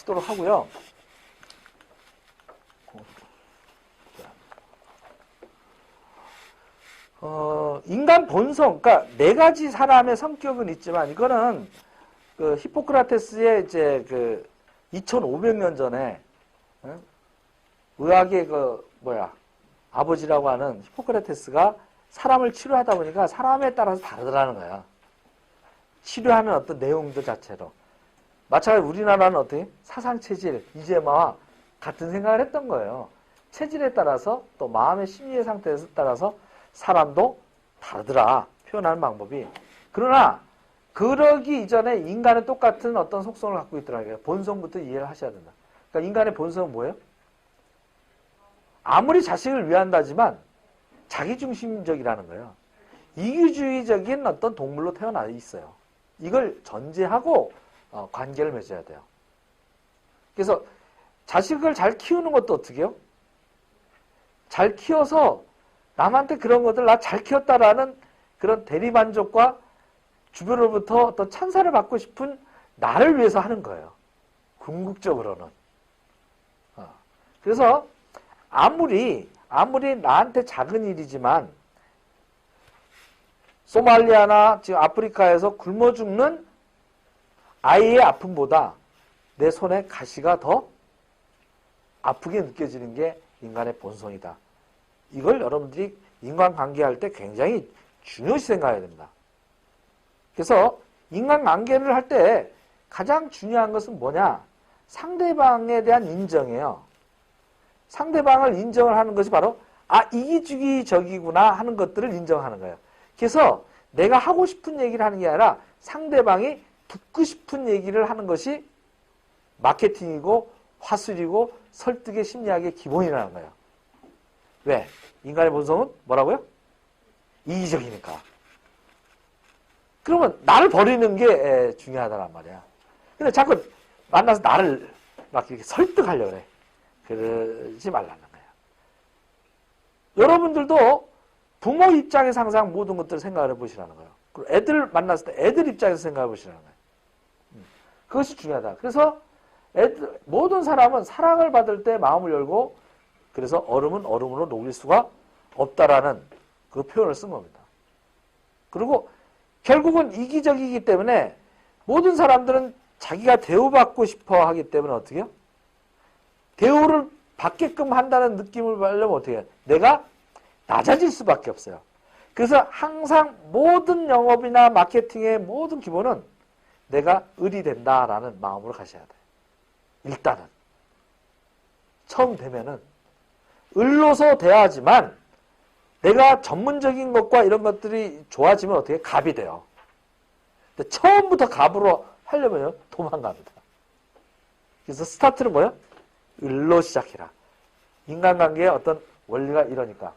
하도록 하고요. 인간 본성, 그러니까 네 가지 사람의 성격은 있지만 이거는 그 히포크라테스의 이제 그 2500년 전에 의학의 아버지라고 하는 히포크라테스가 사람을 치료하다 보니까 사람에 따라서 다르더라는 거야. 치료하는 어떤 내용들 자체로. 마찬가지로 우리나라는 어떻게 사상체질, 이재마와 같은 생각을 했던 거예요. 체질에 따라서 또 마음의 심리의 상태에 따라서 사람도 다르더라. 표현하는 방법이. 그러나 그러기 이전에 인간은 똑같은 어떤 속성을 갖고 있더라고요. 본성부터 이해를 하셔야 된다. 그러니까 인간의 본성은 뭐예요? 아무리 자식을 위한다지만 자기중심적이라는 거예요. 이기주의적인 어떤 동물로 태어나 있어요. 이걸 전제하고 관계를 맺어야 돼요. 그래서 자식을 잘 키우는 것도 어떻게 해요? 잘 키워서 남한테 그런 것들 나 잘 키웠다라는 그런 대리만족과 주변으로부터 어떤 찬사를 받고 싶은 나를 위해서 하는 거예요. 궁극적으로는. 그래서 아무리 나한테 작은 일이지만 소말리아나 지금 아프리카에서 굶어 죽는 아이의 아픔보다 내 손에 가시가 더 아프게 느껴지는 게 인간의 본성이다. 이걸 여러분들이 인간관계할 때 굉장히 중요시 생각해야 됩니다. 그래서 인간관계를 할 때 가장 중요한 것은 뭐냐? 상대방에 대한 인정이에요. 상대방을 인정을 하는 것이 바로 이기주의적이구나 하는 것들을 인정하는 거예요. 그래서 내가 하고 싶은 얘기를 하는 게 아니라 상대방이 듣고 싶은 얘기를 하는 것이 마케팅이고 화술이고 설득의 심리학의 기본이라는 거예요. 왜? 인간의 본성은 뭐라고요? 이기적이니까. 그러면 나를 버리는 게 중요하다란 말이야. 근데 자꾸 만나서 나를 막 이렇게 설득하려고 그래. 그러지 말라는 거야. 여러분들도 부모 입장에서 항상 모든 것들을 생각을 해보시라는 거예요. 그리고 애들 만났을 때 애들 입장에서 생각해 보시라는 거예요. 그것이 중요하다. 그래서 모든 사람은 사랑을 받을 때 마음을 열고 그래서 얼음은 얼음으로 녹일 수가 없다라는 그 표현을 쓴 겁니다. 그리고 결국은 이기적이기 때문에 모든 사람들은 자기가 대우받고 싶어 하기 때문에 어떻게 해요? 대우를 받게끔 한다는 느낌을 받으려면 어떻게 해요? 내가 낮아질 수밖에 없어요. 그래서 항상 모든 영업이나 마케팅의 모든 기본은 내가 을이 된다라는 마음으로 가셔야 돼요. 일단은. 처음 되면은 을로서 돼야지만 내가 전문적인 것과 이런 것들이 좋아지면 어떻게 갑이 돼요. 근데 처음부터 갑으로 하려면요 도망갑니다. 그래서 스타트는 뭐예요? 을로 시작해라. 인간관계의 어떤 원리가 이러니까.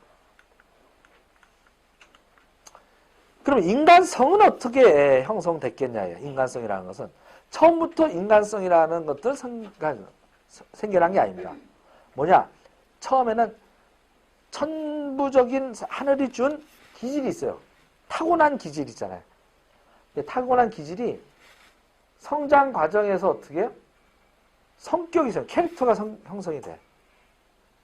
그럼 인간성은 어떻게 형성됐겠냐예요. 인간성이라는 것은 처음부터 인간성이라는 것들은 생겨난 게 아닙니다. 뭐냐? 처음에는 천부적인 하늘이 준 기질이 있어요. 타고난 기질이 있잖아요. 타고난 기질이 성장 과정에서 어떻게 해요? 성격이 있어요. 캐릭터가 형성이 돼.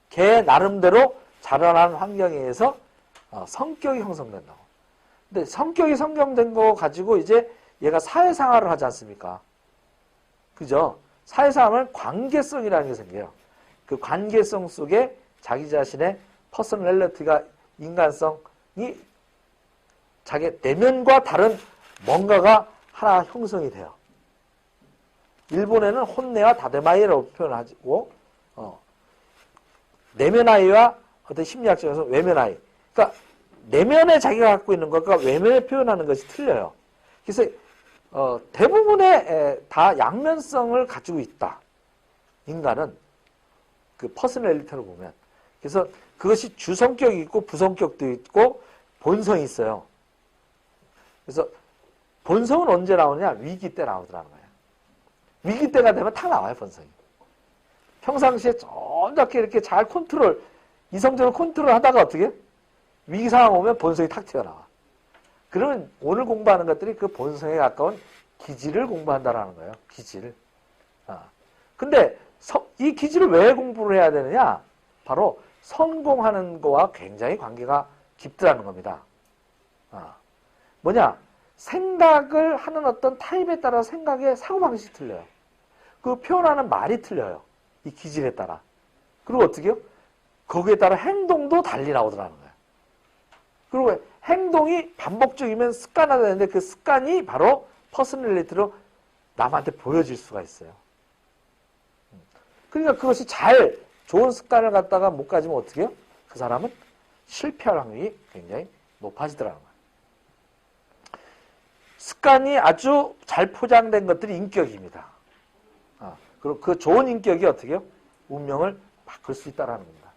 걔 나름대로 자라난 환경에 의해서 성격이 형성된다고. 근데 성격이 형성된 거 가지고 이제 얘가 사회생활을 하지 않습니까? 그죠? 사회생활은 관계성이라는 게 생겨요. 그 관계성 속에 자기 자신의 퍼스널리티가 인간성이 자기 내면과 다른 뭔가가 하나 형성이 돼요. 일본에는 혼내와 다데마이라고 표현하고 내면아이와 어떤 심리학적에서 외면아이. 그러니까 내면에 자기가 갖고 있는 것과 외면에 표현하는 것이 틀려요. 그래서 대부분의 다 양면성을 가지고 있다. 인간은 그 퍼스널리티를 보면. 그래서 그것이 주성격이 있고 부성격도 있고 본성이 있어요. 그래서 본성은 언제 나오느냐? 위기 때 나오더라는 거예요. 위기 때가 되면 다 나와요, 본성이. 평상시에 점잖게 이렇게 잘 이성적으로 컨트롤 하다가 어떻게? 위기 상황 오면 본성이 탁 튀어나와. 그러면 오늘 공부하는 것들이 그 본성에 가까운 기질을 공부한다라는 거예요. 기질. 근데 이 기질을 왜 공부를 해야 되느냐? 바로 성공하는 거와 굉장히 관계가 깊다는 겁니다. 뭐냐? 생각을 하는 어떤 타입에 따라 생각의 사고방식이 틀려요. 그 표현하는 말이 틀려요. 이 기질에 따라. 그리고 어떻게 해요? 거기에 따라 행동도 달리 나오더라는 거예요. 그리고 행동이 반복적이면 습관화되는데 그 습관이 바로 퍼스널리티로 남한테 보여질 수가 있어요. 그러니까 그것이 좋은 습관을 갖다가 못 가지면 어떻게 해요? 그 사람은 실패할 확률이 굉장히 높아지더라는 거예요. 습관이 아주 잘 포장된 것들이 인격입니다. 그리고 그 좋은 인격이 어떻게 해요? 운명을 바꿀 수 있다는 겁니다.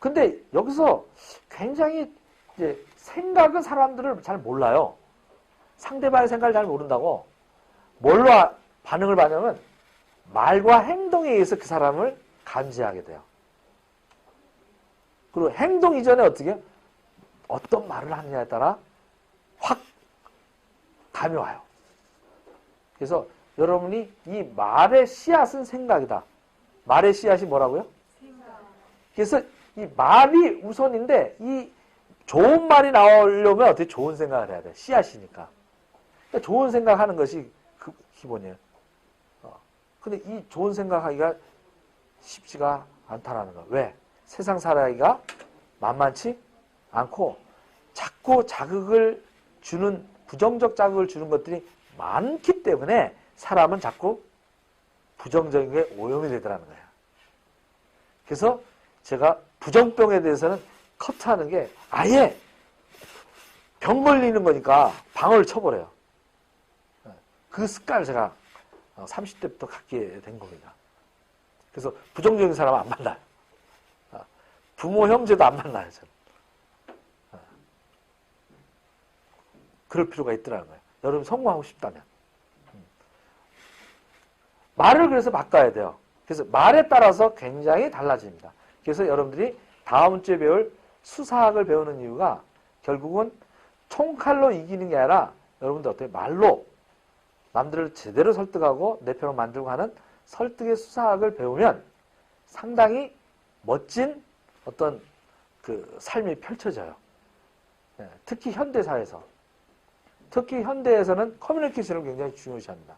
근데 여기서 굉장히 이제 생각은 사람들을 잘 몰라요. 상대방의 생각을 잘 모른다고. 뭘로 반응을 받냐면 말과 행동에 의해서 그 사람을 감지하게 돼요. 그리고 행동 이전에 어떻게 해요? 어떤 말을 하느냐에 따라 확 감이 와요. 그래서 여러분이 이 말의 씨앗은 생각이다. 말의 씨앗이 뭐라고요? 생각. 그래서 이 말이 우선인데 이 좋은 말이 나오려면 어떻게 좋은 생각을 해야 돼. 씨앗이니까. 그러니까 좋은 생각하는 것이 그 기본이에요. 근데 이 좋은 생각하기가 쉽지가 않다라는 거야. 왜? 세상 살아가기가 만만치 않고 자꾸 자극을 주는 부정적 자극을 주는 것들이 많기 때문에 사람은 자꾸 부정적인 게 오염이 되더라는 거야. 그래서 제가 부정병에 대해서는 커트하는 게 아예 병 걸리는 거니까 방어를 쳐버려요. 그 습관을 제가 30대부터 갖게 된 겁니다. 그래서 부정적인 사람은 안 만나요. 부모, 형제도 안 만나요, 저는. 그럴 필요가 있더라는 거예요. 여러분 성공하고 싶다면. 말을 그래서 바꿔야 돼요. 그래서 말에 따라서 굉장히 달라집니다. 그래서 여러분들이 다음 주에 배울 수사학을 배우는 이유가 결국은 총칼로 이기는 게 아니라 여러분들 어떻게 말로 남들을 제대로 설득하고 내 편으로 만들고 하는 설득의 수사학을 배우면 상당히 멋진 어떤 그 삶이 펼쳐져요. 특히 현대사에서. 특히 현대에서는 커뮤니케이션을 굉장히 중요시합니다.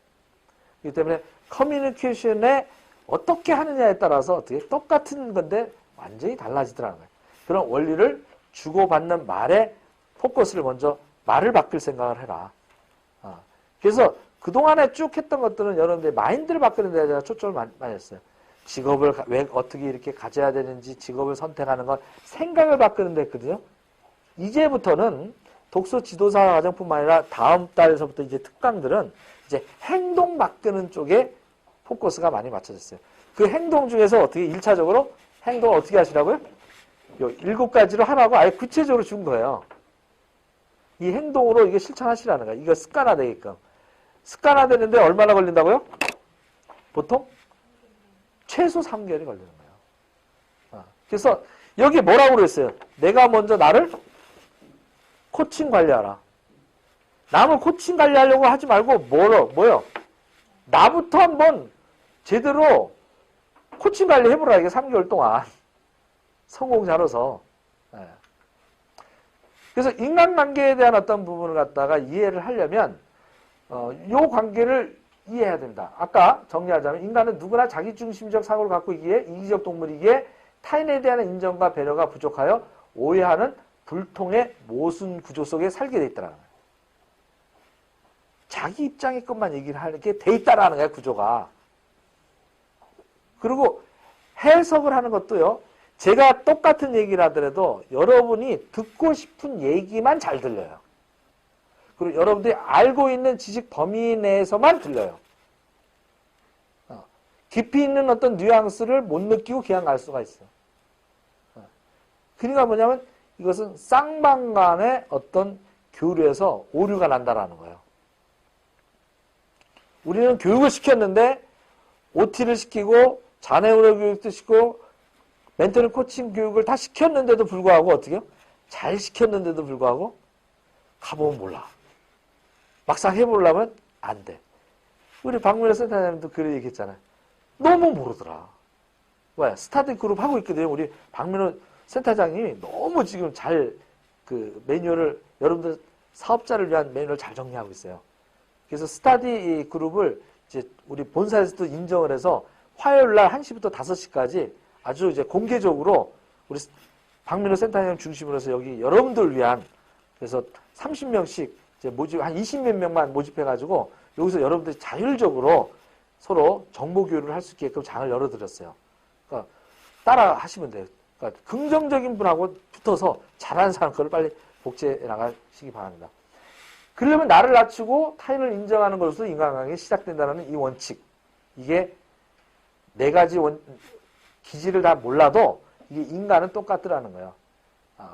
그렇기 때문에 커뮤니케이션에 어떻게 하느냐에 따라서 어떻게 똑같은 건데 완전히 달라지더라는 거예요. 그런 원리를 주고받는 말에 포커스를 먼저 말을 바꿀 생각을 해라. 그래서 그동안에 쭉 했던 것들은 여러분들의 마인드를 바꾸는 데 제가 초점을 많이 했어요. 직업을 왜 어떻게 이렇게 가져야 되는지 직업을 선택하는 건 생각을 바꾸는 데 했거든요. 이제부터는 독서 지도사 과정뿐만 아니라 다음 달에서부터 이제 특강들은 이제 행동 바꾸는 쪽에 포커스가 많이 맞춰졌어요. 그 행동 중에서 어떻게 1차적으로 행동을 어떻게 하시라고요? 요 7가지로 하라고 아예 구체적으로 준 거예요. 이 행동으로 이게 실천하시라는 거예요. 이거 습관화되게끔. 습관화되는데 얼마나 걸린다고요? 보통 최소 3개월이 걸리는 거예요. 그래서 여기 뭐라고 그랬어요? 내가 먼저 나를 코칭 관리하라. 남을 코칭 관리하려고 하지 말고 뭐요? 나부터 한번 제대로 코칭 관리 해보라. 이게 3개월 동안. 성공자로서. 그래서 인간관계에 대한 어떤 부분을 갖다가 이해를 하려면 요 관계를 이해해야 된다. 아까 정리하자면 인간은 누구나 자기중심적 사고를 갖고 있기에 이기적 동물이기에 타인에 대한 인정과 배려가 부족하여 오해하는 불통의 모순 구조 속에 살게 돼 있다는 거예요. 자기 입장의 것만 얘기를 하게 돼 있다라는 거예요, 구조가. 그리고 해석을 하는 것도요. 제가 똑같은 얘기를 하더라도 여러분이 듣고 싶은 얘기만 잘 들려요. 그리고 여러분들이 알고 있는 지식 범위 내에서만 들려요. 깊이 있는 어떤 뉘앙스를 못 느끼고 그냥 갈 수가 있어요. 그러니까 뭐냐면 이것은 쌍방간의 어떤 교류에서 오류가 난다라는 거예요. 우리는 교육을 시켰는데 OT를 시키고 자녀 교육도 시키고 멘토링 코칭 교육을 다 시켰는데도 불구하고 어떻게 해요? 잘 시켰는데도 불구하고 가보면 몰라. 막상 해보려면 안 돼. 우리 박문혜 센터장님도 그런 얘기 했잖아요. 너무 모르더라. 왜? 스타디 그룹 하고 있거든요. 우리 박민호 센터장님이 너무 지금 잘 그 매뉴얼을, 여러분들 사업자를 위한 매뉴얼을 잘 정리하고 있어요. 그래서 스타디 그룹을 이제 우리 본사에서도 인정을 해서 화요일 날 1시부터 5시까지 아주 이제 공개적으로 우리 박민호 센터장 중심으로 해서 여기 여러분들 위한, 그래서 30명씩 이제 모집, 한 20몇 명만 모집해가지고 여기서 여러분들이 자율적으로 서로 정보 교류를 할 수 있게끔 장을 열어드렸어요. 그러니까 따라 하시면 돼요. 그러니까 긍정적인 분하고 붙어서 잘하는 사람 거를 빨리 복제해 나가시기 바랍니다. 그러려면 나를 낮추고 타인을 인정하는 것으로 인간관계가 시작된다는 이 원칙. 이게 4가지 기질을 다 몰라도 이게 인간은 똑같더라는 거예요.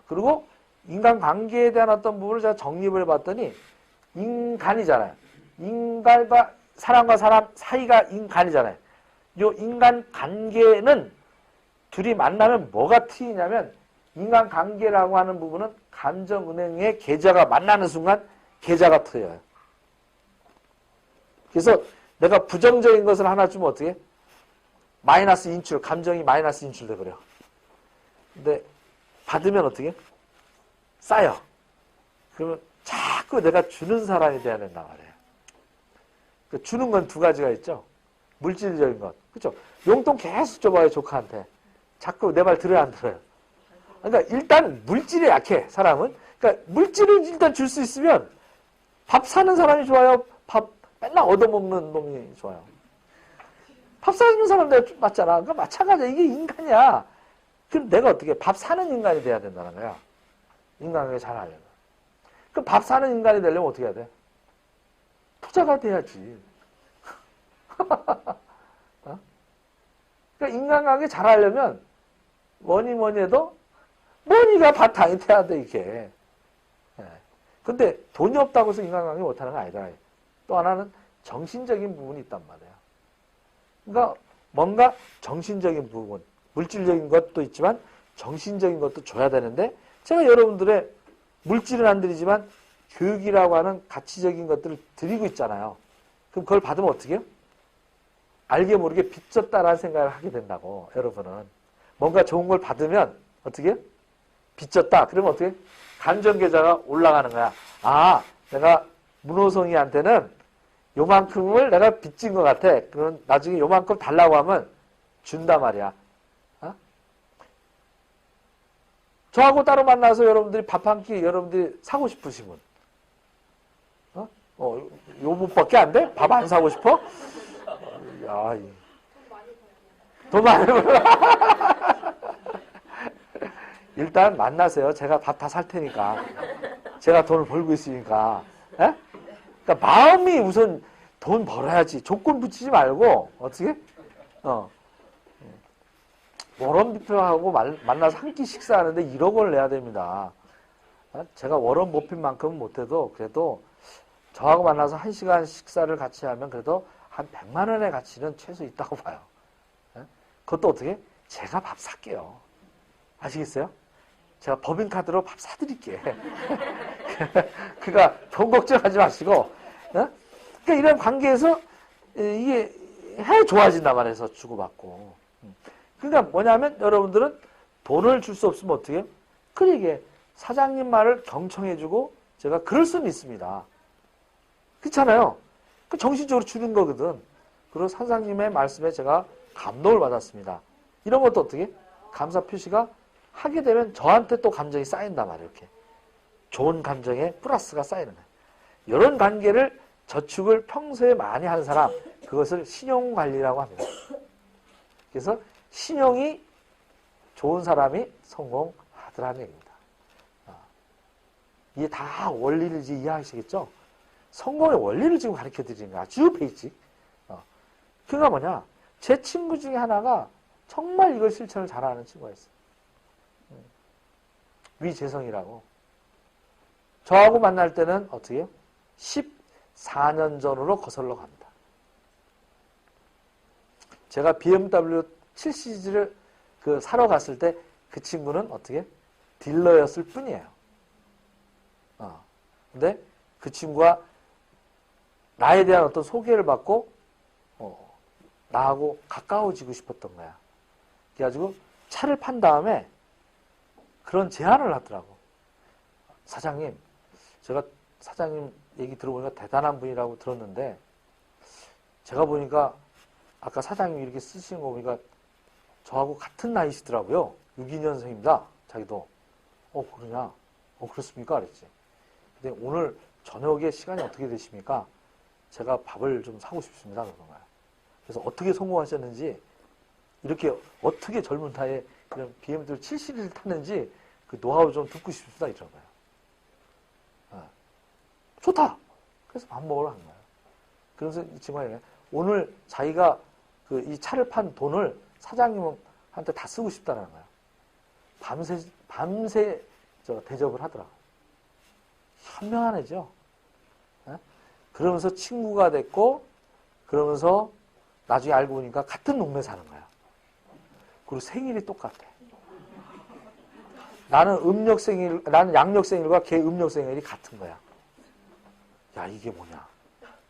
그리고 인간관계에 대한 어떤 부분을 제가 정립을 해봤더니 인간이잖아요. 인간과 사람과 사람 사이가 인간이잖아요. 이 인간관계는 둘이 만나면 뭐가 트이냐면, 인간관계라고 하는 부분은 감정은행의 계좌가 만나는 순간 계좌가 트여요. 그래서 내가 부정적인 것을 하나 주면 어떻게 해? 마이너스 인출, 감정이 마이너스 인출돼 버려. 근데 받으면 어떻게 해? 쌓여. 그러면 자꾸 내가 주는 사람이 돼야 된단 말이에요. 주는 건 2가지가 있죠. 물질적인 것. 그렇죠? 용돈 계속 줘봐요, 조카한테. 자꾸 내 말 들어요, 안 들어요? 그러니까 일단 물질에 약해, 사람은. 그러니까 물질을 일단 줄 수 있으면 밥 사는 사람이 좋아요? 밥 맨날 얻어먹는 놈이 좋아요? 밥 사는 사람 내가 맞잖아. 그러니까 마찬가지야. 이게 인간이야. 그럼 내가 어떻게 밥 사는 인간이 돼야 된다는 거야. 인간관계 잘 하려면. 그럼 밥 사는 인간이 되려면 어떻게 해야 돼? 투자가 돼야지. 어? 그러니까 인간관계 잘 하려면 뭐니 해도 머니가 바탕이 돼야 돼, 이게. 예. 근데 돈이 없다고 해서 인간관계 못하는 건 아니다. 또 하나는 정신적인 부분이 있단 말이에요. 그러니까 뭔가 정신적인 부분, 물질적인 것도 있지만 정신적인 것도 줘야 되는데, 제가 여러분들의 물질은 안 드리지만 교육이라고 하는 가치적인 것들을 드리고 있잖아요. 그럼 그걸 받으면 어떻게 해요? 알게 모르게 빚졌다라는 생각을 하게 된다고, 여러분은. 뭔가 좋은 걸 받으면 어떻게 해요? 빚졌다. 그러면 어떻게 해요? 감정계좌가 올라가는 거야. 아, 내가 문호성이한테는 요만큼을 내가 빚진 것 같아. 그럼 나중에 요만큼 달라고 하면 준단 말이야. 어? 저하고 따로 만나서 여러분들이 밥 한 끼 여러분들이 사고 싶으시면, 요것밖에 안 돼? 밥 안 사고 싶어? 야, 돈 많이 벌어. 일단 만나세요. 제가 밥 다 살 테니까. 제가 돈을 벌고 있으니까. 에? 그러니까 마음이 우선 돈 벌어야지. 조건 붙이지 말고 어떻게? 워런 버핏하고 만나서 한 끼 식사하는데 1억 원을 내야 됩니다. 제가 워런 버핏만큼은 못해도 그래도 저하고 만나서 1시간 식사를 같이 하면 그래도 한 100만 원의 가치는 최소 있다고 봐요. 그것도 어떻게? 제가 밥 살게요. 아시겠어요? 제가 법인카드로 밥 사드릴게. 그러니까 돈 걱정하지 마시고. 그러니까 이런 관계에서 이게 해 좋아진단 말이에요. 주고받고. 그러니까 뭐냐면 여러분들은 돈을 줄 수 없으면 어떻게 해요? 그러게 사장님 말을 경청해주고 제가 그럴 수는 있습니다. 그렇잖아요. 그 정신적으로 주는 거거든. 그리고 사장님의 말씀에 제가 감동을 받았습니다. 이런 것도 어떻게? 감사 표시가 하게 되면 저한테 또 감정이 쌓인단 말이에요. 이렇게. 좋은 감정에 플러스가 쌓이는 거예요. 이런 관계를 저축을 평소에 많이 하는 사람, 그것을 신용관리라고 합니다. 그래서 신용이 좋은 사람이 성공하더라는 얘기입니다. 이게 다 원리를 이제 이해하시겠죠? 성공의 원리를 지금 가르쳐 드리는 거야. 아주 베이직. 그러니까 뭐냐? 제 친구 중에 하나가 정말 이걸 실천을 잘하는 친구가 있어요. 위재성이라고. 저하고 만날 때는 어떻게 해요? 14년 전으로 거슬러 갑니다. 제가 BMW 7시리즈를 사러 갔을 때 그 친구는 어떻게? 딜러였을 뿐이에요. 근데 그 친구가 나에 대한 어떤 소개를 받고, 나하고 가까워지고 싶었던 거야. 그래가지고 차를 판 다음에 그런 제안을 하더라고. 사장님, 제가 사장님 얘기 들어보니까 대단한 분이라고 들었는데 제가 보니까 아까 사장님이 이렇게 쓰시는 거 보니까 저하고 같은 나이시더라고요. 62년생입니다. 자기도. 그러냐? 그렇습니까? 그랬지. 근데 오늘 저녁에 시간이 어떻게 되십니까? 제가 밥을 좀 사고 싶습니다. 그런 거야. 그래서 어떻게 성공하셨는지, 이렇게 어떻게 젊은 나이에 그런 BMW 7시리즈를 탔는지 그 노하우 좀 듣고 싶습니다. 이런 거야. 좋다! 그래서 밥 먹으러 간 거야. 그래서 이 친구가 오늘 자기가 이 차를 판 돈을 사장님한테 다 쓰고 싶다는 거야. 밤새 대접을 하더라. 현명한 애죠. 그러면서 친구가 됐고, 그러면서 나중에 알고 보니까 같은 동네 사는 거야. 그리고 생일이 똑같아. 나는 양력생일과 걔 음력생일이 같은 거야. 야, 이게 뭐냐.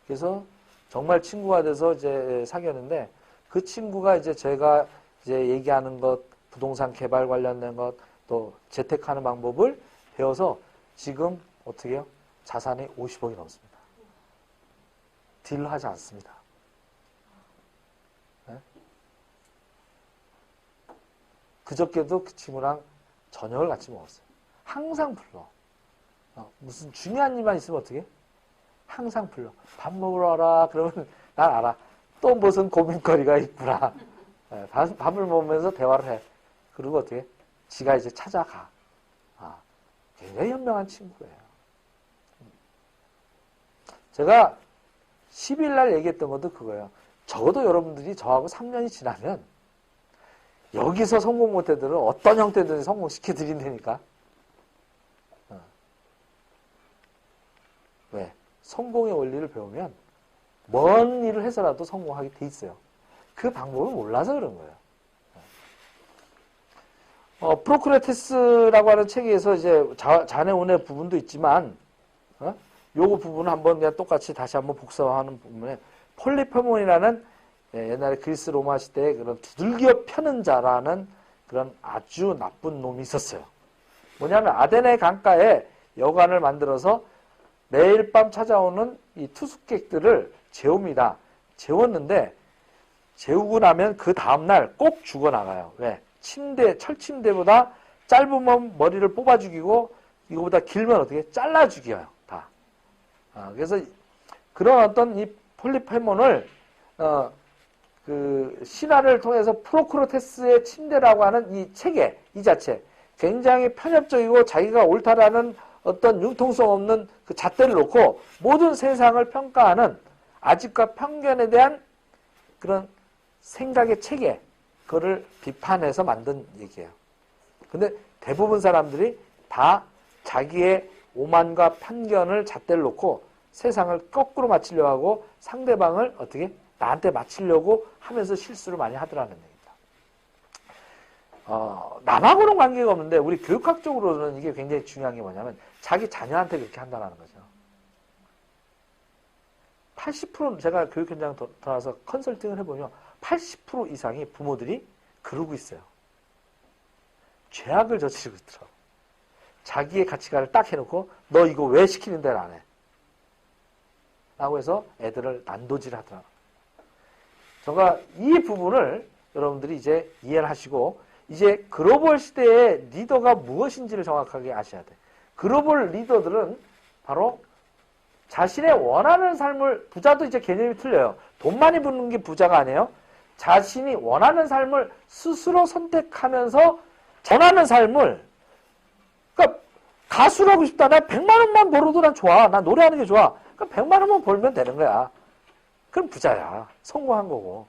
그래서 정말 친구가 돼서 이제 사귀었는데, 그 친구가 이제 제가 이제 얘기하는 것, 부동산 개발 관련된 것, 또 재테크하는 방법을 배워서 지금 어떻게 해요? 자산이 50억이 넘습니다. 딜을 하지 않습니다. 네? 그저께도 그 친구랑 저녁을 같이 먹었어요. 항상 불러. 무슨 중요한 일만 있으면 어떻게 해? 항상 불러. 밥 먹으러 와라. 그러면 난 알아. 또 무슨 고민거리가 있구나. 네, 밥을 먹으면서 대화를 해. 그리고 어떻게 해? 지가 이제 찾아가. 굉장히 현명한 친구예요. 제가 10일 날 얘기했던 것도 그거예요. 적어도 여러분들이 저하고 3년이 지나면 여기서 성공 못해들은 어떤 형태든 성공시켜 드린다니까. 왜? 성공의 원리를 배우면 먼 일을 해서라도 성공하게 돼 있어요. 그 방법을 몰라서 그런 거예요. 프로크레테스라고 하는 책에서 이제 자네운의 부분도 있지만, 요거 부분은 한번 그냥 똑같이 다시 한번 복사하는 부분에 폴리페몬이라는 옛날에 그리스 로마 시대에 그런 두들겨 펴는 자라는 그런 아주 나쁜 놈이 있었어요. 뭐냐면 아테네 강가에 여관을 만들어서 매일 밤 찾아오는 이 투숙객들을 재웁니다. 재웠는데 재우고 나면 그 다음날 꼭 죽어나가요. 왜? 철침대보다 짧으면 머리를 뽑아 죽이고 이거보다 길면 어떻게 잘라 죽여요. 다. 그래서 그런 어떤 이 폴리페몬을 그 신화를 통해서 프로크로테스의 침대라고 하는 이 책에 이 자체 굉장히 편협적이고 자기가 옳다라는 어떤 융통성 없는 그 잣대를 놓고 모든 세상을 평가하는 아집과 편견에 대한 그런 생각의 체계, 그거를 비판해서 만든 얘기예요. 근데 대부분 사람들이 다 자기의 오만과 편견을 잣대를 놓고 세상을 거꾸로 맞추려고 하고 상대방을 어떻게 나한테 맞추려고 하면서 실수를 많이 하더라는 얘기입니다. 남하고는 관계가 없는데 우리 교육학적으로는 이게 굉장히 중요한 게 뭐냐면 자기 자녀한테 그렇게 한다는 거죠. 80% 제가 교육 현장 들어와서 컨설팅을 해보면 80% 이상의 부모들이 그러고 있어요. 죄악을 저지르고 있더라고. 자기의 가치관을 딱 해놓고 너 이거 왜 시키는 데를 안 해? 라고 해서 애들을 난도질 하더라고요. 제가 이 부분을 여러분들이 이제 이해를 하시고 이제 글로벌 시대의 리더가 무엇인지를 정확하게 아셔야 돼. 글로벌 리더들은 바로 자신의 원하는 삶을, 부자도 이제 개념이 틀려요. 돈 많이 버는 게 부자가 아니에요. 자신이 원하는 삶을 스스로 선택하면서 전하는 삶을, 그러니까 가수를 하고 싶다. 나 100만 원만 벌어도 난 좋아. 난 노래하는 게 좋아. 그러니까 100만 원만 벌면 되는 거야. 그럼 부자야. 성공한 거고.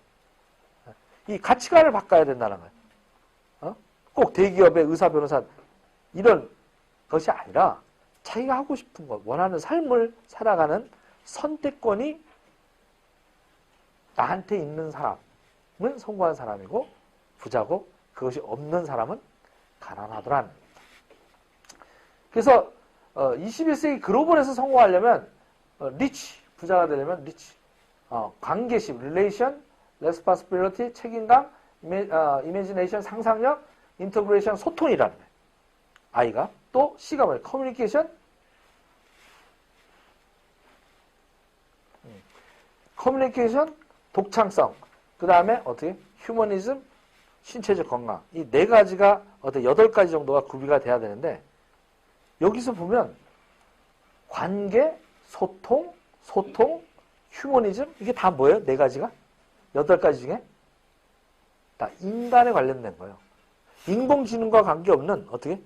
이 가치관을 바꿔야 된다는 거예요. 꼭 대기업의 의사, 변호사 이런 것이 아니라 자기가 하고 싶은 것, 원하는 삶을 살아가는 선택권이 나한테 있는 사람은 성공한 사람이고 부자고 그것이 없는 사람은 가난하더라는 겁니다. 그래서 21세기 글로벌에서 성공하려면 리치, 부자가 되려면 리치, 관계심, 릴레이션, responsibility, 책임감, imagination, 상상력, integration, 소통이라는 거예요. I가. 또 C가 뭐예요? communication, 독창성. 그 다음에 어떻게? 휴머니즘, 신체적 건강. 이 네 가지가 어떤 8가지 정도가 구비가 돼야 되는데 여기서 보면 관계, 소통, 휴머니즘 이게 다 뭐예요? 4가지가? 8가지 중에? 다 인간에 관련된 거예요. 인공지능과 관계없는 어떻게?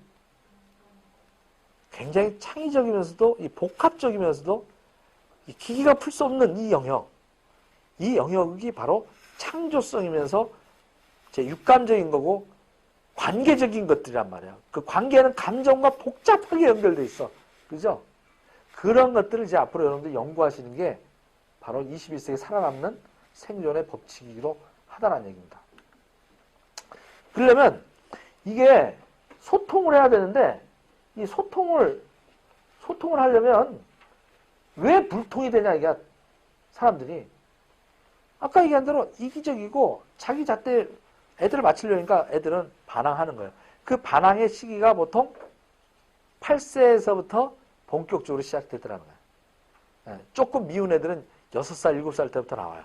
굉장히 창의적이면서도 이 복합적이면서도 이 기기가 풀 수 없는 이 영역. 이 영역이 바로 창조성이면서 제 육감적인 거고 관계적인 것들이란 말이에요. 그 관계는 감정과 복잡하게 연결돼 있어. 그죠? 그런 것들을 이제 앞으로 여러분들 연구하시는 게 바로 21세기 살아남는 생존의 법칙이기도 하다는 얘기입니다. 그러려면 이게 소통을 해야 되는데 이 소통을 하려면 왜 불통이 되냐 이게 사람들이 아까 얘기한 대로 이기적이고 자기 잣대 애들을 맞추려니까 애들은 반항하는 거예요. 그 반항의 시기가 보통 8세에서부터 본격적으로 시작되더라는 거예요. 조금 미운 애들은 6살, 7살 때부터 나와요.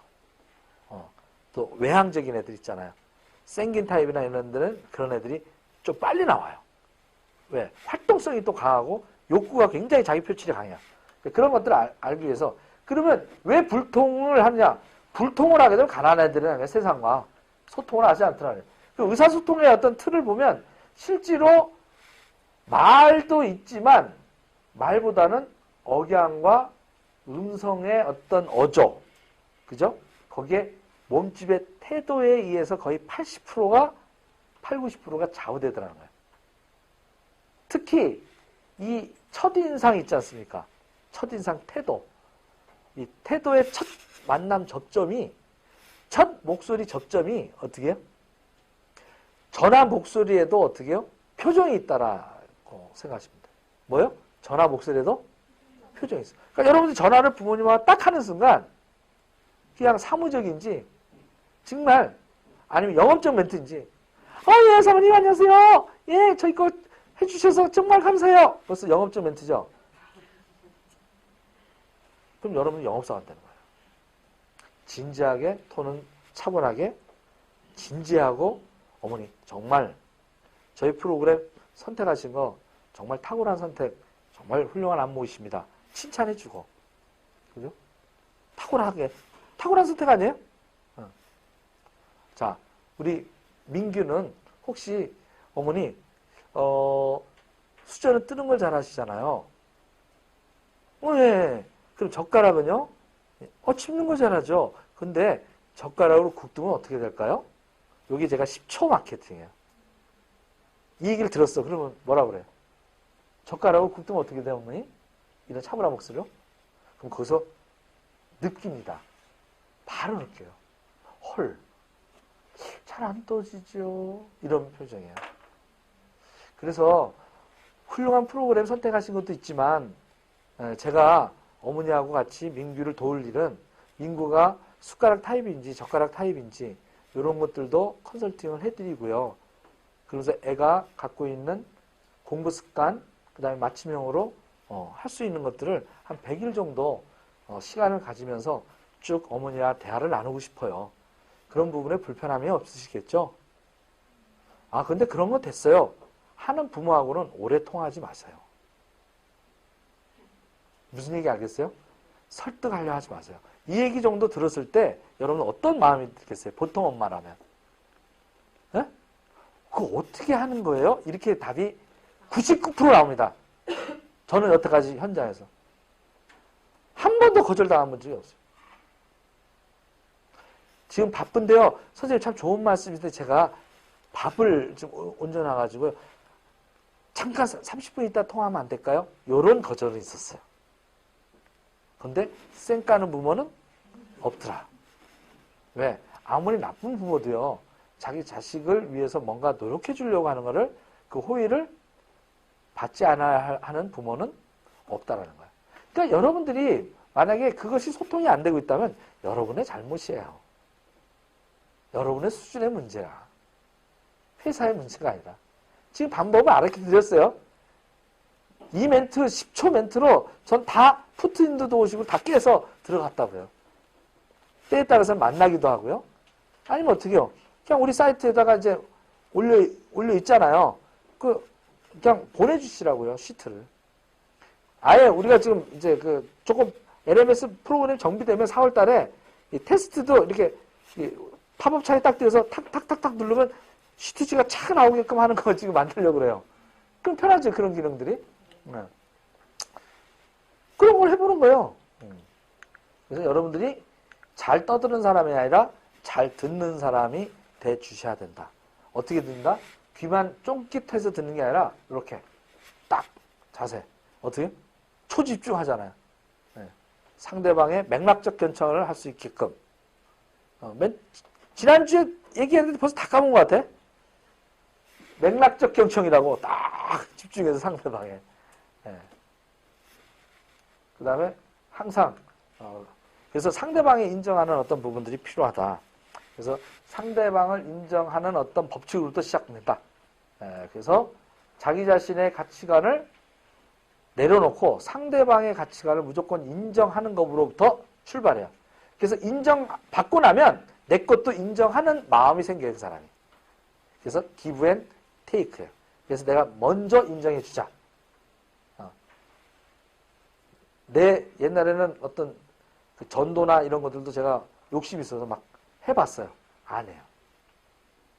또 외향적인 애들 있잖아요. 생긴 타입이나 이런 애들은 그런 애들이 좀 빨리 나와요. 왜? 활동성이 또 강하고 욕구가 굉장히 자기 표출이 강해요. 그런 것들을 알기 위해서 그러면 왜 불통을 하느냐? 불통을 하게 되면 가난한 애들은 세상과 소통을 하지 않더라고요. 그 의사소통의 어떤 틀을 보면 실제로 말도 있지만 말보다는 억양과 음성의 어떤 어조, 그죠? 거기에 몸집의 태도에 의해서 거의 80%가 90%가 좌우되더라는 거예요. 특히 이 첫인상 있지 않습니까? 첫인상 태도. 이 태도의 첫 만남 접점이 첫 목소리 접점이 어떻게 해요? 전화 목소리에도 어떻게 해요? 표정이 있다라고 생각하시면 돼요. 뭐요? 전화 목소리에도 표정이 있어요. 그러니까 여러분들이 전화를 부모님과 딱 하는 순간 그냥 사무적인지 정말 아니면 영업적 멘트인지 예 사모님 안녕하세요. 예 저희 거 해주셔서 정말 감사해요. 벌써 영업적 멘트죠. 그럼 여러분은 영업사가 되는 거예요. 진지하게 톤은 차분하게 진지하고 어머니 정말 저희 프로그램 선택하신 거 정말 탁월한 선택 정말 훌륭한 안모이십니다. 칭찬해주고 그죠? 탁월한 선택 아니에요? 자 우리 민규는 혹시 어머니 수저는 뜨는 걸 잘 하시잖아요. 예. 그럼 젓가락은요? 칩는 거 잘하죠. 근데 젓가락으로 국 뜨면 어떻게 될까요? 여기 제가 10초 마케팅이에요. 이 얘기를 들었어. 그러면 뭐라 그래요? 젓가락으로 국 뜨면 어떻게 돼요, 어머니? 이런 차분한 목소리로? 그럼 거기서 느낍니다. 바로 느껴요. 헐, 잘 안 떠지죠. 이런 표정이에요. 그래서 훌륭한 프로그램 선택하신 것도 있지만 제가 어머니하고 같이 민규를 도울 일은 민구가 숟가락 타입인지 젓가락 타입인지 이런 것들도 컨설팅을 해드리고요. 그래서 애가 갖고 있는 공부 습관, 그 다음에 맞춤형으로 할 수 있는 것들을 한 100일 정도 시간을 가지면서 쭉 어머니와 대화를 나누고 싶어요. 그런 부분에 불편함이 없으시겠죠? 근데 그런 건 됐어요. 하는 부모하고는 오래 통화하지 마세요. 무슨 얘기 알겠어요? 설득하려 하지 마세요. 이 얘기 정도 들었을 때 여러분 어떤 마음이 들겠어요? 보통 엄마라면. 네? 그거 어떻게 하는 거예요? 이렇게 답이 99% 나옵니다. 저는 여태까지 현장에서. 한 번도 거절당한 적이 없어요. 지금 바쁜데요. 선생님 참 좋은 말씀인데 제가 밥을 좀 얹어놔가지고요. 잠깐 30분 있다 통화하면 안 될까요? 이런 거절은 있었어요. 근데 쌩 까는 부모는 없더라. 왜? 아무리 나쁜 부모도요. 자기 자식을 위해서 뭔가 노력해 주려고 하는 거를 그 호의를 받지 않아야 하는 부모는 없다라는 거예요. 그러니까 여러분들이 만약에 그것이 소통이 안 되고 있다면 여러분의 잘못이에요. 여러분의 수준의 문제야. 회사의 문제가 아니라. 지금 방법을 알려드렸어요. 드렸어요. 이 멘트, 10초 멘트로 전 다 푸트인도 오시고 다 깨서 들어갔다고요. 때에 따라서 만나기도 하고요. 아니면 어떻게 해요? 그냥 우리 사이트에다가 이제 올려 있잖아요. 그냥 보내주시라고요. 시트를. 아예 우리가 지금 이제 조금 LMS 프로그램 정비되면 4월 달에 이 테스트도 이렇게 팝업 창에 딱 띄워서 탁탁탁탁 누르면 시트지가 착 나오게끔 하는 거 지금 만들려고 그래요. 그럼 편하죠. 그런 기능들이. 네. 그런 걸 해보는 거예요. 그래서 여러분들이 잘 떠드는 사람이 아니라 잘 듣는 사람이 돼 주셔야 된다. 어떻게 듣는다? 귀만 쫑깃해서 듣는 게 아니라 이렇게 딱 자세. 어떻게? 초집중하잖아요. 네. 상대방의 맥락적 견청을 할 수 있게끔. 지난주에 얘기했는데 벌써 다 까먹은 것 같아. 맥락적 경청이라고 딱 집중해서 상대방에. 네. 그 다음에 항상 그래서 상대방이 인정하는 어떤 부분들이 필요하다. 그래서 상대방을 인정하는 어떤 법칙으로부터 시작됩니다. 그래서 자기 자신의 가치관을 내려놓고 상대방의 가치관을 무조건 인정하는 것으로부터 출발해요. 그래서 인정받고 나면 내 것도 인정하는 마음이 생겨요. 그 사람이. 그래서 give and take예요. 그래서 내가 먼저 인정해 주자. 내 옛날에는 어떤 그 전도나 이런 것들도 제가 욕심이 있어서 막 해봤어요. 안 해요.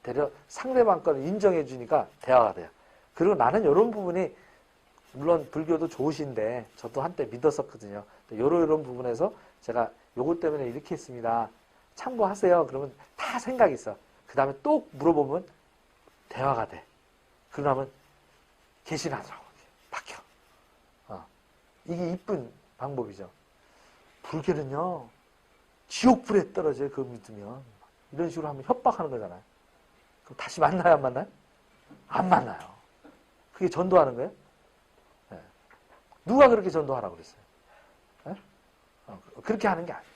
되려 상대방 거를 인정해 주니까 대화가 돼요. 그리고 나는 이런 부분이 물론 불교도 좋으신데 저도 한때 믿었었거든요. 이런 부분에서 제가 요것 때문에 이렇게 했습니다. 참고하세요. 그러면 다 생각이 있어. 그 다음에 또 물어보면 대화가 돼. 그러면 개신하더라고. 바뀌어. 이게 이쁜 방법이죠. 불교는요. 지옥불에 떨어져요. 그거 믿으면. 이런 식으로 하면 협박하는 거잖아요. 그럼 다시 만나요? 안 만나요? 안 만나요. 그게 전도하는 거예요? 네. 누가 그렇게 전도하라고 그랬어요? 네? 그렇게 하는 게 아니에요.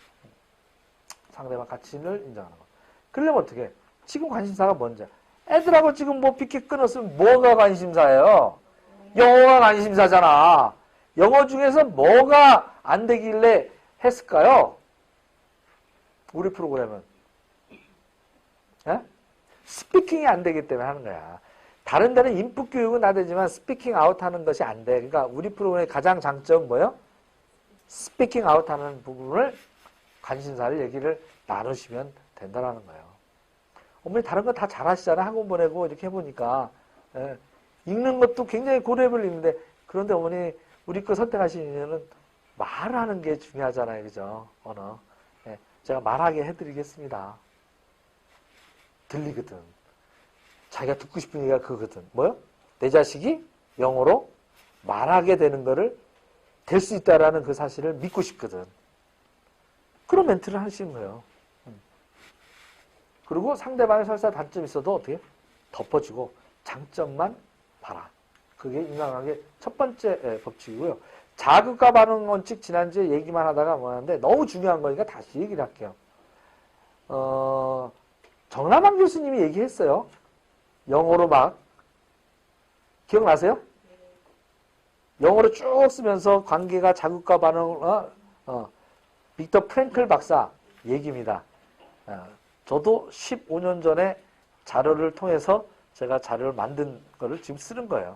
상대방 가치를 인정하는 거. 그러려면 어떻게 해? 지금 관심사가 뭔지. 애들하고 지금 뭐 삐끼 끊었으면 뭐가 관심사예요? 영어가 관심사잖아. 영어 중에서 뭐가 안 되길래 했을까요? 우리 프로그램은. 예? 스피킹이 안 되기 때문에 하는 거야. 다른 데는 인풋 교육은 다 되지만 스피킹 아웃 하는 것이 안 돼. 그러니까 우리 프로그램의 가장 장점은 뭐예요? 스피킹 아웃 하는 부분을 관심사를 얘기를 나누시면 된다는 거예요. 어머니 다른 거 다 잘하시잖아요. 학원 보내고 이렇게 해보니까. 예. 읽는 것도 굉장히 고렙을 읽는데 그런데 어머니 우리 거 선택하시는 이유는 말하는 게 중요하잖아요. 그죠? 언어. 예. 제가 말하게 해드리겠습니다. 들리거든. 자기가 듣고 싶은 얘기가 그거거든. 뭐요? 내 자식이 영어로 말하게 되는 거를 될 수 있다라는 그 사실을 믿고 싶거든. 그런 멘트를 하시는 거예요. 그리고 상대방의 설사 단점이 있어도 어떻게? 덮어주고 장점만 봐라. 그게 인간관계 첫 번째 법칙이고요. 자극과 반응 원칙 지난주에 얘기만 하다가 뭐하는데 너무 중요한 거니까 다시 얘기를 할게요. 정남한 교수님이 얘기했어요. 영어로 막 기억나세요? 영어로 쭉 쓰면서 관계가 자극과 반응 빅터 프랭클 박사 얘기입니다. 저도 15년 전에 자료를 통해서 제가 자료를 만든 거를 지금 쓰는 거예요.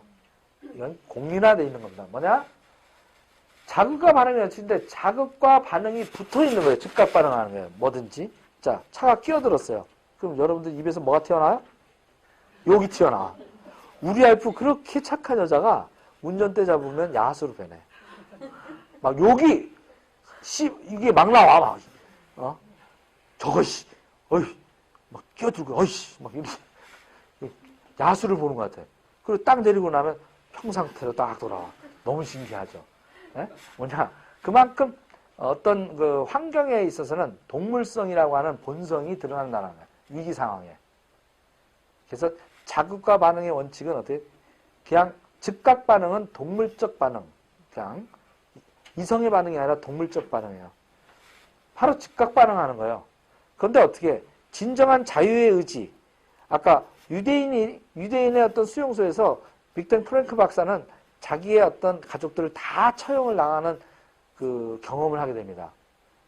이건 공인화되어 있는 겁니다. 뭐냐? 자극과 반응이 원칙인데 자극과 반응이 붙어 있는 거예요. 즉각 반응하는 거예요. 뭐든지. 자, 차가 끼어들었어요. 그럼 여러분들 입에서 뭐가 튀어나와요? 욕이 튀어나와. 우리 와이프 그렇게 착한 여자가 운전대 잡으면 야수로 변해. 막 욕이 이게 막 나와. 막. 저것이 어이 막 끼어들고 어이씨 막 이렇게 야수를 보는 것 같아. 그리고 딱 내리고 나면 평상태로 딱 돌아와. 너무 신기하죠. 예? 뭐냐? 그만큼 어떤 그 환경에 있어서는 동물성이라고 하는 본성이 드러난다는 거예요. 위기 상황에. 그래서 자극과 반응의 원칙은 어떻게? 그냥 즉각 반응은 동물적 반응. 그냥 이성의 반응이 아니라 동물적 반응이에요. 바로 즉각 반응하는 거예요. 그런데 어떻게? 진정한 자유의 의지. 아까 유대인의 어떤 수용소에서 빅터 프랭크 박사는 자기의 어떤 가족들을 다 처형을 당하는 그 경험을 하게 됩니다.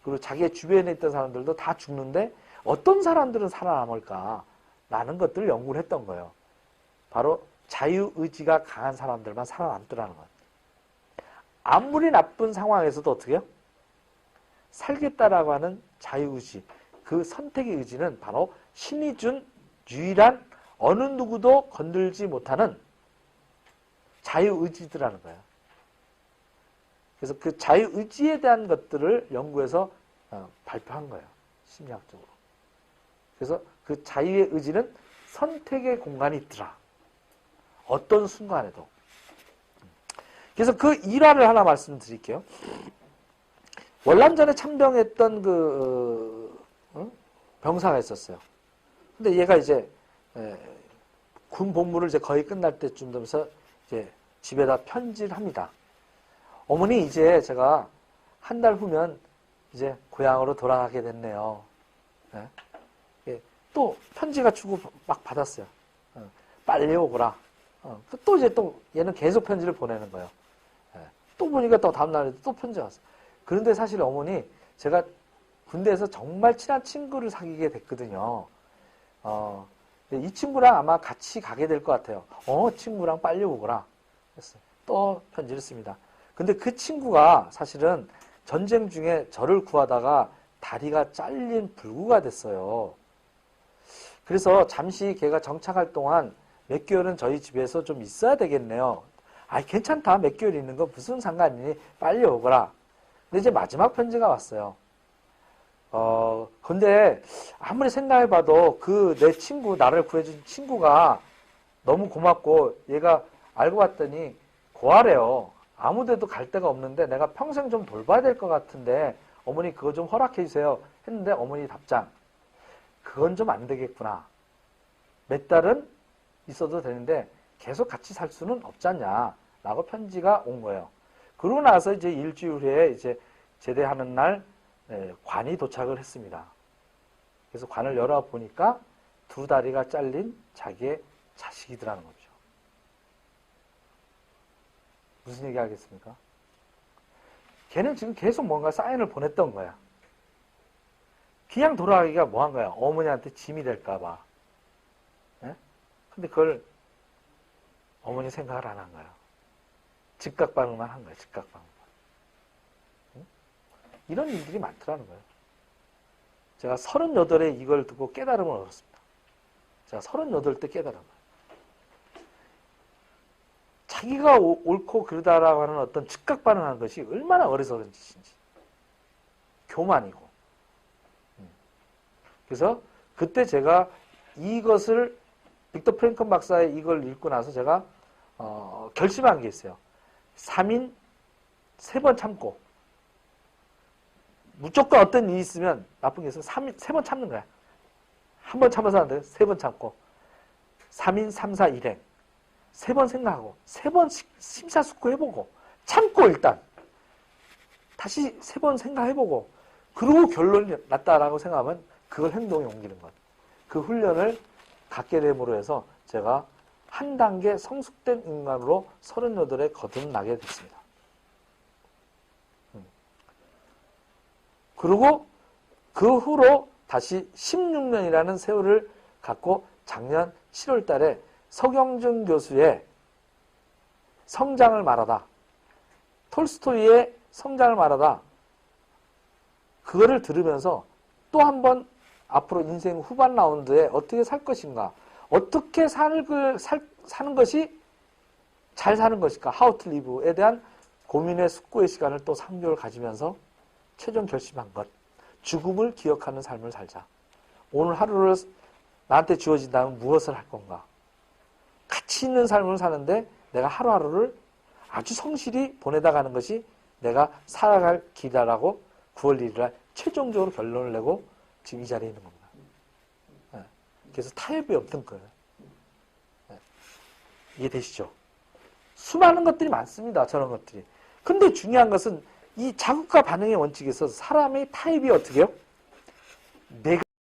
그리고 자기의 주변에 있던 사람들도 다 죽는데 어떤 사람들은 살아남을까? 라는 것들을 연구를 했던 거예요. 바로 자유의지가 강한 사람들만 살아남더라는 거예요. 아무리 나쁜 상황에서도 어떻게 해요? 살겠다라고 하는 자유의지, 그 선택의 의지는 바로 신이 준 유일한 어느 누구도 건들지 못하는 자유의지더라는 거예요. 그래서 그 자유의지에 대한 것들을 연구해서 발표한 거예요. 심리학적으로. 그래서 그 자유의 의지는 선택의 공간이 있더라. 어떤 순간에도. 그래서 그 일화를 하나 말씀드릴게요. 월남전에 참병했던 병사가 있었어요. 근데 얘가 이제 군 복무를 이제 거의 끝날 때쯤 되면서 이제 집에다 편지를 합니다. 어머니, 이제 제가 한 달 후면 이제 고향으로 돌아가게 됐네요. 예. 또 편지가 주고 막 받았어요. 빨리 오거라. 또 이제 또 얘는 계속 편지를 보내는 거예요. 예. 또 보니까 또 다음날에도 또 편지가 왔어요. 그런데 사실 어머니, 제가 군대에서 정말 친한 친구를 사귀게 됐거든요. 이 친구랑 아마 같이 가게 될 것 같아요. 친구랑 빨리 오거라. 했어요. 또 편지를 씁니다. 근데 그 친구가 사실은 전쟁 중에 저를 구하다가 다리가 잘린 불구가 됐어요. 그래서 잠시 걔가 정착할 동안 몇 개월은 저희 집에서 좀 있어야 되겠네요. 괜찮다. 몇 개월 있는 거 무슨 상관이니? 빨리 오거라. 근데 이제 마지막 편지가 왔어요. 근데 아무리 생각해봐도 내 친구, 나를 구해준 친구가 너무 고맙고 얘가 알고 봤더니 고아래요. 아무 데도 갈 데가 없는데 내가 평생 좀 돌봐야 될 것 같은데 어머니 그거 좀 허락해 주세요. 했는데 어머니 답장. 그건 좀 안 되겠구나. 몇 달은 있어도 되는데 계속 같이 살 수는 없잖냐. 라고 편지가 온 거예요. 그러고 나서 이제 일주일 후에 이제 제대하는 날 관이 도착을 했습니다. 그래서 관을 열어보니까 두 다리가 잘린 자기의 자식이더라는 거죠. 무슨 얘기 하겠습니까? 걔는 지금 계속 뭔가 사인을 보냈던 거야. 그냥 돌아가기가 뭐한 거야? 어머니한테 짐이 될까봐. 근데 그걸 어머니 생각을 안 한 거야. 즉각 반응만 한 거야. 즉각 반응만. 이런 일들이 많더라는 거예요. 제가 38에 이걸 듣고 깨달음을 얻었습니다. 제가 38때 깨달은 거예요. 자기가 옳고 그러다라고 하는 어떤 즉각 반응하는 것이 얼마나 어리석은 짓인지. 교만이고. 그래서 그때 제가 이것을 빅터 프랭클 박사의 이걸 읽고 나서 제가 결심한 게 있어요. 3인 3번 참고 무조건 어떤 일이 있으면 나쁜 게 있으면 3번 참는 거야. 한 번 참아서 안 돼요. 3번 참고 3인 3, 4, 1행 3번 생각하고 3번 심사숙고해보고 참고 일단 다시 3번 생각해보고 그러고 결론이 났다라고 생각하면 그걸 행동에 옮기는 것. 그 훈련을 갖게 됨으로 해서 제가 한 단계 성숙된 인간으로 38에 거듭나게 됐습니다. 그리고 그 후로 다시 16년이라는 세월을 갖고 작년 7월 달에 서경준 교수의 성장을 말하다, 톨스토이의 성장을 말하다, 그거를 들으면서 또 한 번 앞으로 인생 후반 라운드에 어떻게 살 것인가, 어떻게 사는 것이 잘 사는 것일까, How to live에 대한 고민의 숙고의 시간을 또 3개월 가지면서 최종 결심한 것, 죽음을 기억하는 삶을 살자. 오늘 하루를 나한테 주어진다면 무엇을 할 건가? 가치 있는 삶을 사는데 내가 하루하루를 아주 성실히 보내다 가는 것이 내가 살아갈 길이라고 9월 1일날 최종적으로 결론을 내고 지금 이 자리에 있는 겁니다. 그래서 타협이 없는 거예요. 이해되시죠? 수많은 것들이 많습니다. 저런 것들이. 근데 중요한 것은 이 자극과 반응의 원칙에 있어서 사람의 타입이 어떻게 해요? 내가